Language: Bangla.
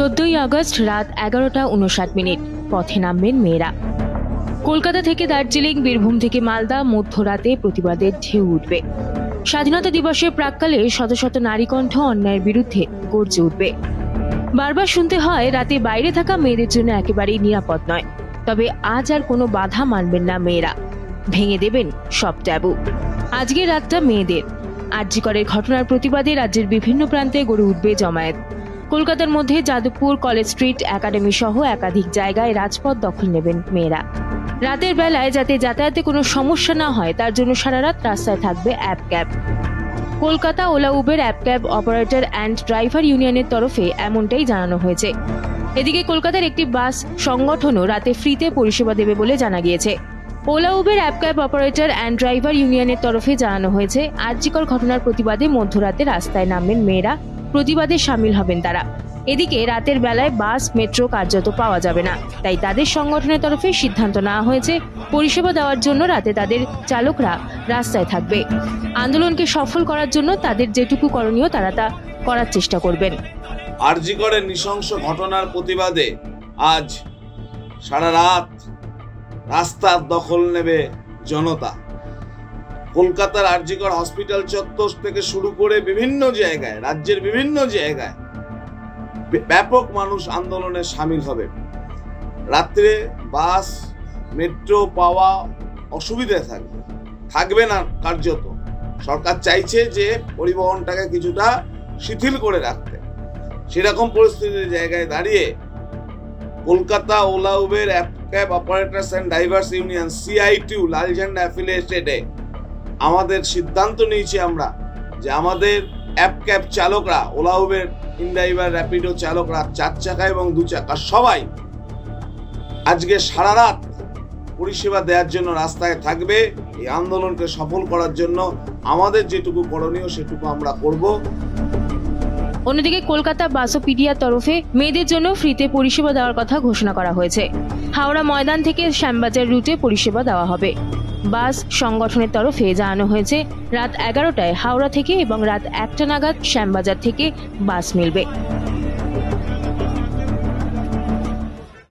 14ই আগস্ট রাত 11:59 পথে নামবেন মেয়েরা। কলকাতা থেকে দার্জিলিং, বীরভূম থেকে মালদা মধ্যরাতে প্রতিবাদের ঢেউ উঠবে। স্বাধীনতা দিবসের প্রাক্কালে শত শত নারী কণ্ঠ অন্যায়ের বিরুদ্ধে গর্জে উঠবে। বারবার শুনতে হয় রাতে বাইরে থাকা মেয়েদের জন্য একেবারেই নিরাপদ নয়। তবে আজ আর কোনো বাধা মানবেন না মেয়েরা, ভেঙে দেবেন সব ট্যাবু। আজকের রাতটা মেয়েদের। আর.জি. করের ঘটনার প্রতিবাদে রাজ্যের বিভিন্ন প্রান্তে গড়ে উঠবে জমায়েত। কলকাতার মধ্যে যাদবপুর, কলেজ স্ট্রিট, একাডেমি সহ একাধিক জায়গায় রাজপথ দখল নেবেন মেয়েরা। রাতের বেলায় যাতে যাতায়াতে কোনো সমস্যা না হয় তার জন্য সারা রাত রাস্তায় থাকবে app cab. Kolkata Ola Uber app cab operator and driver ইউনিয়নের তরফে এমনটাই জানানো হয়েছে। এদিকে কলকাতার একটি বাস সংগঠনও রাতে ফ্রিতে পরিষেবা দেবে বলে জানা গিয়েছে। OLA Uber app cab operator and driver ইউনিয়নের তরফে জানানো হয়েছে, আর.জি. কর ঘটনার প্রতিবাদে মধ্যরাতে রাস্তায় নামবেন মেয়েরা, প্রতিবাদে সামিল হবেন তারা। এদিকে রাতের বেলায় বাস, মেট্রো কার্যত পাওয়া যাবে না, তাই তাদের সংগঠনের তরফে সিদ্ধান্ত নেওয়া হয়েছে পরিষেবা দেওয়ার জন্য রাতে তাদের চালকরা রাস্তায় থাকবে। আন্দোলনকে সফল করার জন্য তাদের যেটুকু করণীয় তারা তা করার চেষ্টা করবেন। আর.জি. করের নৃশংস ঘটনার প্রতিবাদে আজ সারা রাত রাস্তার দখল নেবে জনতা। কলকাতার আর.জি. কর হসপিটাল চত্বর থেকে শুরু করে বিভিন্ন জায়গায়, রাজ্যের বিভিন্ন জায়গায় ব্যাপক মানুষ আন্দোলনে সামিল হবে। রাত্রে বাস, মেট্রো পাওয়া অসুবিধা থাকবে না কার্যত। সরকার চাইছে যে পরিবহনটাকে কিছুটা শিথিল করে রাখতে। সেরকম পরিস্থিতির জায়গায় দাঁড়িয়ে Kolkata Ola Uber app cab operators and drivers union CITU লাল ঝান্ডা অ্যাফিলিয়েটেডে আমাদের সিদ্ধান্ত নিয়েছি আমরা যে আমাদের অ্যাপ ক্যাব চালকরা, ওলা উবের, ইনড্রাইভার, র্যাপিডো চালকরা, 4 চাকা এবং 2 চাকা সবাই আজকে সারা রাত পরিষেবা দেওয়ার জন্য রাস্তায় থাকবে। এই আন্দোলনকে সফল করার জন্য আমাদের যেটুকু করণীয় সেটুকু আমরা করব। অন্যদিকে কলকাতা বাসোপিডিয়ার তরফে মেয়েদের জন্য ফ্রিতে পরিষেবা দেওয়ার কথা ঘোষণা করা হয়েছে। হাওড়া ময়দান থেকে শ্যামবাজার রুটে পরিষেবা দেওয়া হবে। বাস সংগঠনের তরফে জানানো হয়েছে রাত 11টায় হাওড়া থেকে এবং রাত 1টা নাগাদ শ্যামবাজার থেকে বাস মিলবে।